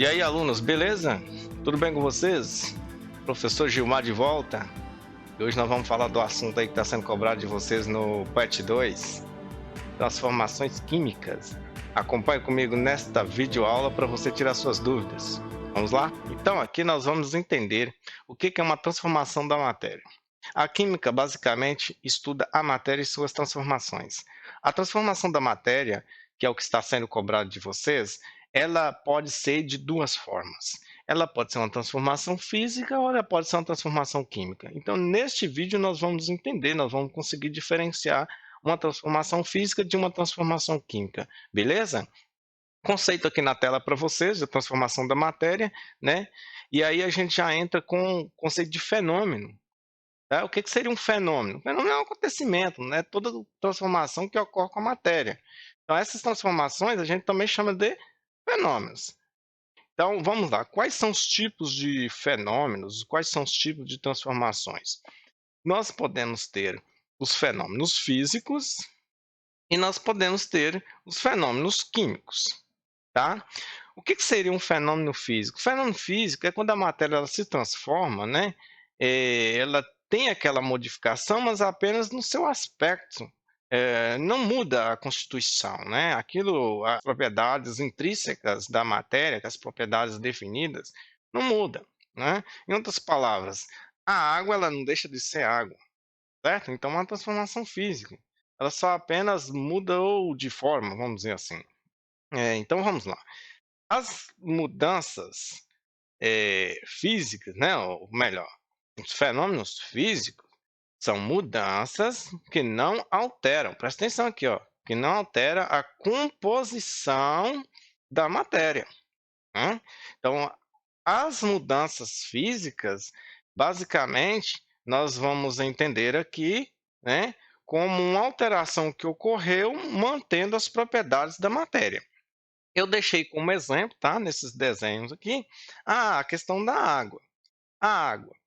E aí, alunos, beleza? Tudo bem com vocês? Professor Gilmar de volta. E hoje nós vamos falar do assunto aí que está sendo cobrado de vocês no PET 2, transformações químicas. Acompanhe comigo nesta videoaula para você tirar suas dúvidas. Vamos lá? Então, aqui nós vamos entender o que é uma transformação da matéria. A química, basicamente, estuda a matéria e suas transformações. A transformação da matéria, que é o que está sendo cobrado de vocês, ela pode ser de duas formas. Ela pode ser uma transformação física ou ela pode ser uma transformação química. Então, neste vídeo, nós vamos entender, nós vamos conseguir diferenciar uma transformação física de uma transformação química, beleza? Conceito aqui na tela para vocês, da transformação da matéria, né? E aí a gente já entra com o conceito de fenômeno. Tá? O que seria um fenômeno? Um fenômeno é um acontecimento, né? Toda transformação que ocorre com a matéria. Então, essas transformações a gente também chama de fenômenos. Então, vamos lá. Quais são os tipos de fenômenos? Quais são os tipos de transformações? Nós podemos ter os fenômenos físicos e nós podemos ter os fenômenos químicos, tá? O que seria um fenômeno físico? O fenômeno físico é quando a matéria ela se transforma, né? Ela tem aquela modificação, mas apenas no seu aspecto. Não muda a constituição, né? As propriedades intrínsecas da matéria, as propriedades definidas, não mudam, né? Em outras palavras, a água ela não deixa de ser água, certo? Então, é uma transformação física. Ela só apenas mudou de forma, vamos dizer assim. Então, vamos lá. As mudanças, físicas, né, ou melhor, os fenômenos físicos são mudanças que não alteram, presta atenção aqui, ó, que não altera a composição da matéria, né. Então, as mudanças físicas, basicamente, nós vamos entender aqui, né, como uma alteração que ocorreu mantendo as propriedades da matéria. Eu deixei como exemplo, tá, nesses desenhos aqui, a questão da água. A água,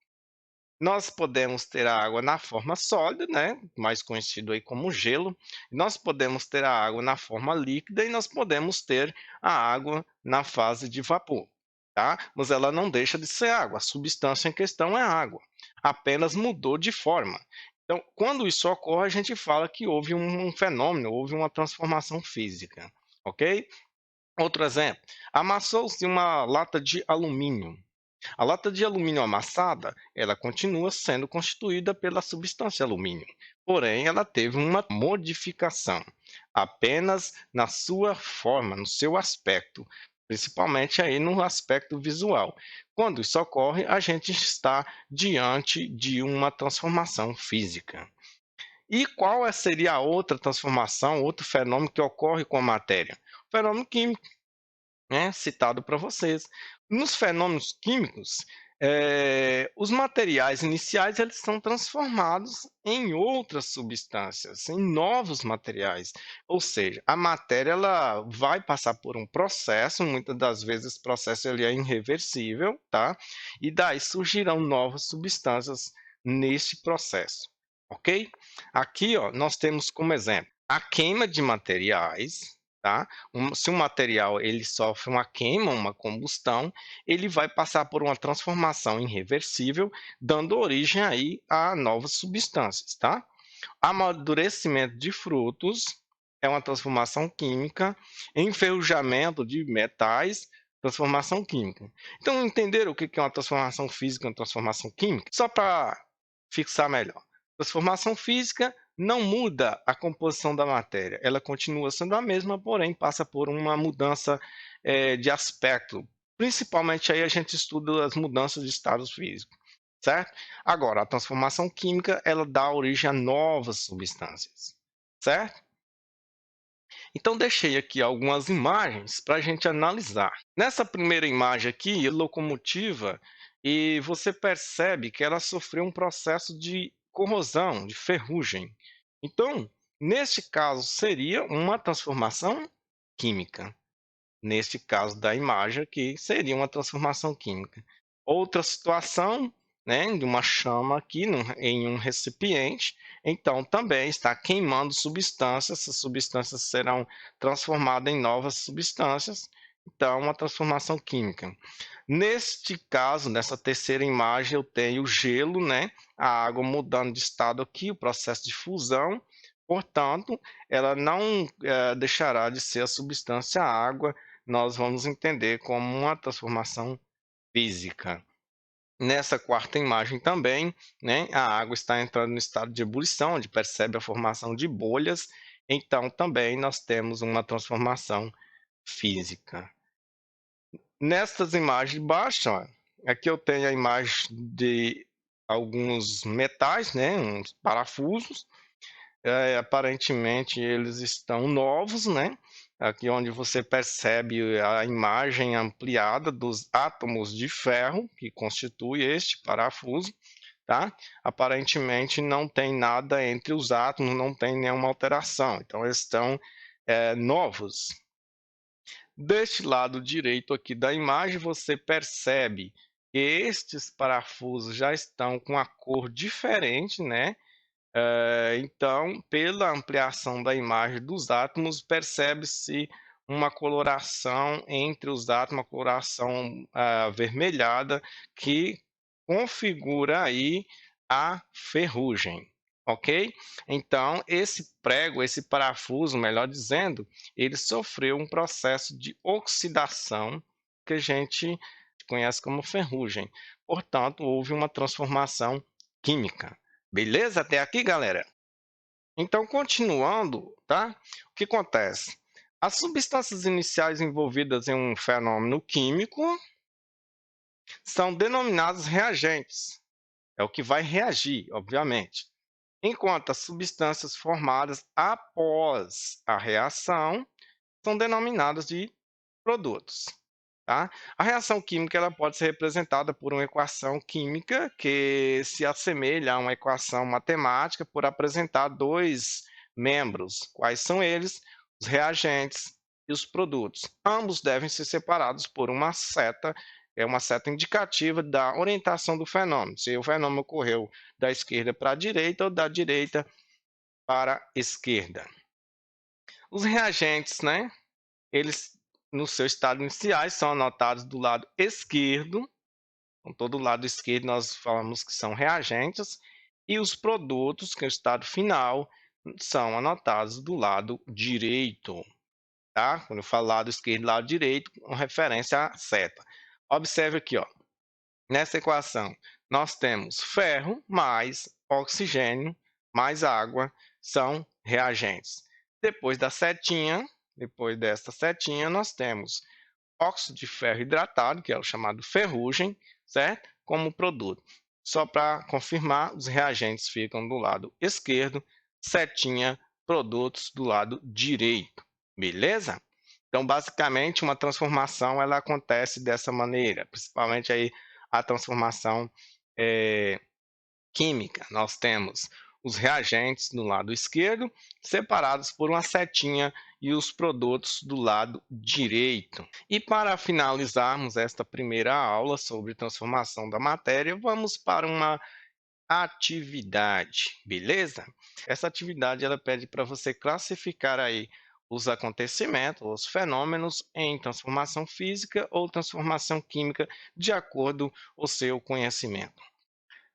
nós podemos ter a água na forma sólida, né, mais conhecido aí como gelo, nós podemos ter a água na forma líquida e nós podemos ter a água na fase de vapor, tá? Mas ela não deixa de ser água, a substância em questão é água, apenas mudou de forma. Então, quando isso ocorre, a gente fala que houve um fenômeno, houve uma transformação física, ok? Outro exemplo, amassou-se uma lata de alumínio. A lata de alumínio amassada, ela continua sendo constituída pela substância alumínio, porém ela teve uma modificação, apenas na sua forma, no seu aspecto, principalmente aí no aspecto visual. Quando isso ocorre, a gente está diante de uma transformação física. E qual seria a outra transformação, outro fenômeno que ocorre com a matéria? O fenômeno químico, né, citado para vocês. Nos fenômenos químicos, os materiais iniciais eles são transformados em outras substâncias, em novos materiais. Ou seja, a matéria ela vai passar por um processo, muitas das vezes esse processo ele é irreversível, tá? E daí surgirão novas substâncias nesse processo, ok? Aqui, ó, nós temos como exemplo a queima de materiais, tá? Se um material ele sofre uma queima, uma combustão, ele vai passar por uma transformação irreversível, dando origem aí a novas substâncias, tá? Amadurecimento de frutos é uma transformação química, enferrujamento de metais, transformação química. Então, entenderam o que é uma transformação física e uma transformação química? Só para fixar melhor. Transformação física não muda a composição da matéria, ela continua sendo a mesma, porém passa por uma mudança de aspecto. Principalmente aí a gente estuda as mudanças de estados físicos, certo? Agora, a transformação química ela dá origem a novas substâncias, certo? Então, deixei aqui algumas imagens para a gente analisar. Nessa primeira imagem aqui, a locomotiva, e você percebe que ela sofreu um processo de corrosão, de ferrugem. Então, neste caso, seria uma transformação química. Neste caso da imagem aqui, seria uma transformação química. Outra situação, né, de uma chama aqui em um recipiente, então também está queimando substâncias, essas substâncias serão transformadas em novas substâncias, Então, uma transformação química. Neste caso, nessa terceira imagem, eu tenho o gelo, né? A água mudando de estado aqui, o processo de fusão. Portanto, ela não deixará de ser a substância água. Nós vamos entender como uma transformação física. Nessa quarta imagem também, né, a água está entrando no estado de ebulição, onde percebe a formação de bolhas. Então, também nós temos uma transformação física. Nestas imagens de baixo, ó, aqui eu tenho a imagem de alguns metais, né, uns parafusos. Aparentemente eles estão novos, né? Aqui onde você percebe a imagem ampliada dos átomos de ferro que constitui este parafuso, tá? Aparentemente não tem nada entre os átomos, não tem nenhuma alteração, então eles estão novos. Deste lado direito aqui da imagem, você percebe que estes parafusos já estão com a cor diferente, né? Então, pela ampliação da imagem dos átomos, percebe-se uma coloração entre os átomos, uma coloração avermelhada, que configura aí a ferrugem, ok? Então, esse prego, esse parafuso, melhor dizendo, ele sofreu um processo de oxidação que a gente conhece como ferrugem. Portanto, houve uma transformação química. Beleza até aqui, galera? Então, continuando, tá? O que acontece? As substâncias iniciais envolvidas em um fenômeno químico são denominadas reagentes. É o que vai reagir, obviamente. Enquanto as substâncias formadas após a reação são denominadas de produtos. Tá? A reação química ela pode ser representada por uma equação química que se assemelha a uma equação matemática por apresentar dois membros. Quais são eles? Os reagentes e os produtos. Ambos devem ser separados por uma seta indicativa da orientação do fenômeno. Se o fenômeno ocorreu da esquerda para a direita ou da direita para a esquerda. Os reagentes, né? Eles, no seu estado iniciais, são anotados do lado esquerdo. Então, todo lado esquerdo nós falamos que são reagentes. E os produtos, que é o estado final, são anotados do lado direito. Tá? Quando eu falo lado esquerdo e lado direito, com referência à seta. Observe aqui, ó. Nessa equação, nós temos ferro mais oxigênio mais água são reagentes. Depois desta setinha, nós temos óxido de ferro hidratado, que é o chamado ferrugem, certo? Como produto. Só para confirmar, os reagentes ficam do lado esquerdo, setinha, produtos do lado direito. Beleza? Então, basicamente, uma transformação ela acontece dessa maneira, principalmente aí a transformação química. Nós temos os reagentes do lado esquerdo, separados por uma setinha, e os produtos do lado direito. E para finalizarmos esta primeira aula sobre transformação da matéria, vamos para uma atividade, beleza? Essa atividade ela pede para você classificar aí os acontecimentos, os fenômenos em transformação física ou transformação química, de acordo com o seu conhecimento.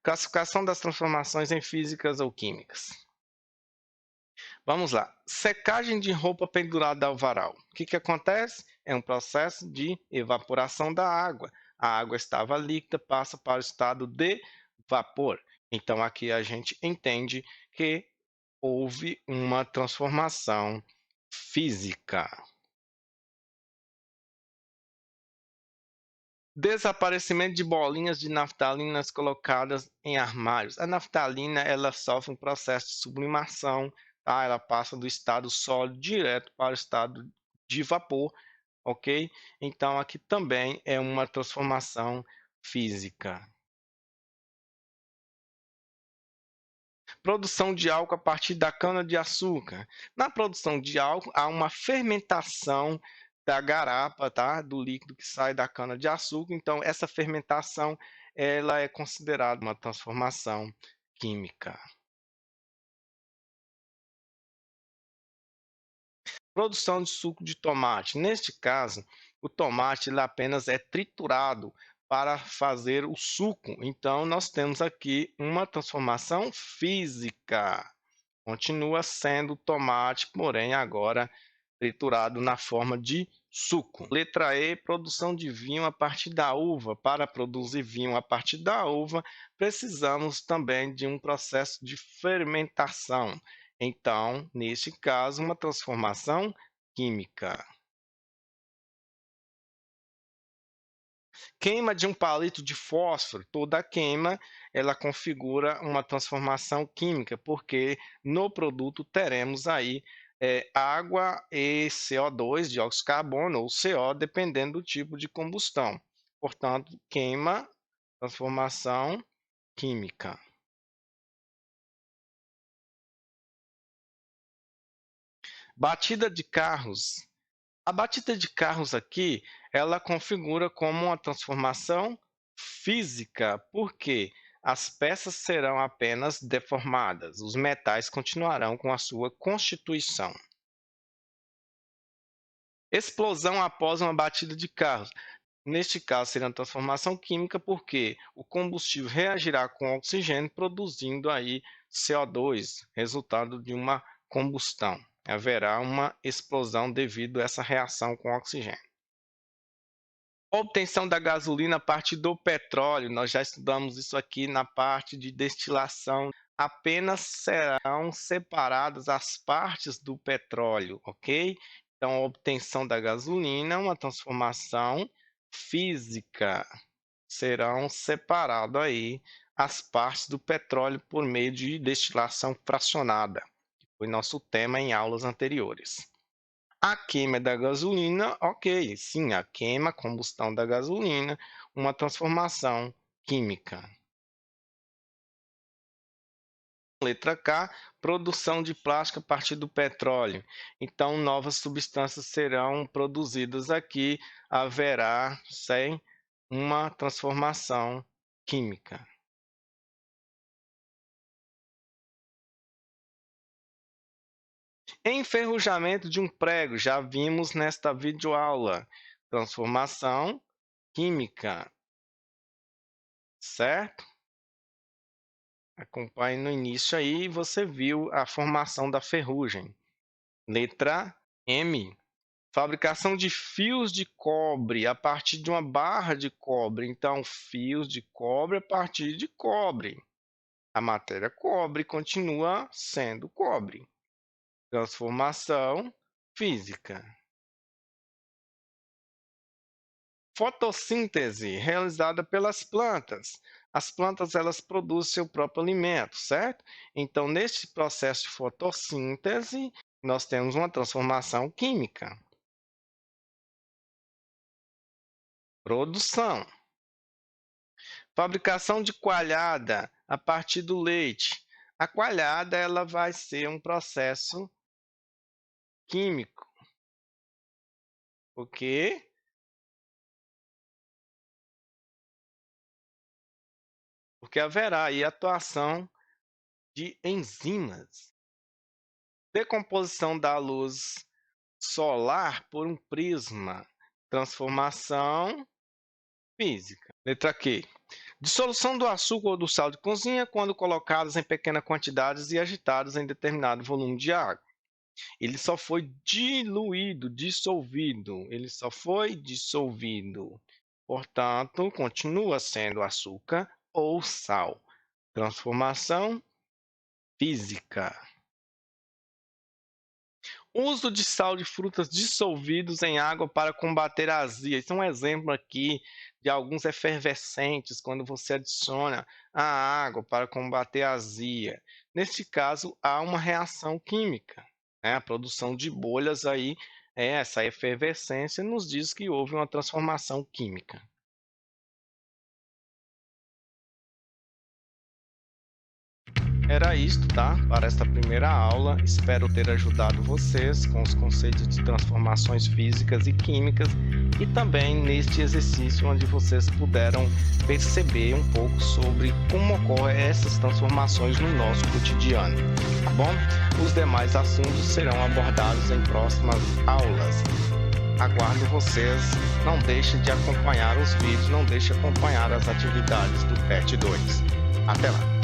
Classificação das transformações em físicas ou químicas. Vamos lá. Secagem de roupa pendurada ao varal. O que acontece? É um processo de evaporação da água. A água estava líquida, passa para o estado de vapor. Então, aqui a gente entende que houve uma transformação física. Desaparecimento de bolinhas de naftalinas colocadas em armários. A naftalina ela sofre um processo de sublimação, tá? Ela passa do estado sólido direto para o estado de vapor, ok? Então aqui também é uma transformação física. Produção de álcool a partir da cana-de-açúcar. Na produção de álcool, há uma fermentação da garapa, tá? Do líquido que sai da cana-de-açúcar. Então, essa fermentação ela é considerada uma transformação química. Produção de suco de tomate. Neste caso, o tomate ele apenas é triturado para fazer o suco. Então, nós temos aqui uma transformação física. Continua sendo tomate, porém agora triturado na forma de suco. Letra E, produção de vinho a partir da uva. Para produzir vinho a partir da uva, precisamos também de um processo de fermentação. Então, neste caso, uma transformação química. Queima de um palito de fósforo, toda queima ela configura uma transformação química, porque no produto teremos aí água e CO2, dióxido de carbono ou CO, dependendo do tipo de combustão. Portanto, queima, transformação química. Batida de carros. A batida de carros aqui, ela configura como uma transformação física, porque as peças serão apenas deformadas, os metais continuarão com a sua constituição. Explosão após uma batida de carros. Neste caso, será uma transformação química, porque o combustível reagirá com oxigênio, produzindo aí CO2, resultado de uma combustão. Haverá uma explosão devido a essa reação com oxigênio. Obtenção da gasolina a partir do petróleo, nós já estudamos isso aqui na parte de destilação. Apenas serão separadas as partes do petróleo, ok? Então, a obtenção da gasolina é uma transformação física. Serão separadas aí as partes do petróleo por meio de destilação fracionada, que foi nosso tema em aulas anteriores. A queima da gasolina, ok, sim, a queima, a combustão da gasolina, uma transformação química. Letra K, produção de plástico a partir do petróleo. Então, novas substâncias serão produzidas aqui, haverá, sem uma transformação química. Enferrujamento de um prego, já vimos nesta videoaula. Transformação química, certo? Acompanhe no início aí, você viu a formação da ferrugem. Letra M. Fabricação de fios de cobre a partir de uma barra de cobre. Então, fios de cobre a partir de cobre. A matéria cobre continua sendo cobre. Transformação física. Fotossíntese realizada pelas plantas. As plantas elas produzem seu próprio alimento, certo? Então, neste processo de fotossíntese, nós temos uma transformação química. Produção. Fabricação de coalhada a partir do leite. A coalhada ela vai ser um processo químico, ok? Porque haverá aí atuação de enzimas. Decomposição da luz solar por um prisma. Transformação física. Letra Q. Dissolução do açúcar ou do sal de cozinha quando colocados em pequenas quantidades e agitados em determinado volume de água. Ele só foi diluído, dissolvido. Ele só foi dissolvido. Portanto, continua sendo açúcar ou sal. Transformação física. Uso de sal de frutas dissolvidos em água para combater a azia. Isso é um exemplo aqui de alguns efervescentes, quando você adiciona a água para combater a azia. Neste caso, há uma reação química, né? A produção de bolhas aí, essa efervescência nos diz que houve uma transformação química. Era isto, tá? Para esta primeira aula, espero ter ajudado vocês com os conceitos de transformações físicas e químicas e também neste exercício onde vocês puderam perceber um pouco sobre como ocorrem essas transformações no nosso cotidiano, tá bom? Os demais assuntos serão abordados em próximas aulas. Aguardo vocês, não deixe de acompanhar os vídeos, não deixe de acompanhar as atividades do PET 2. Até lá!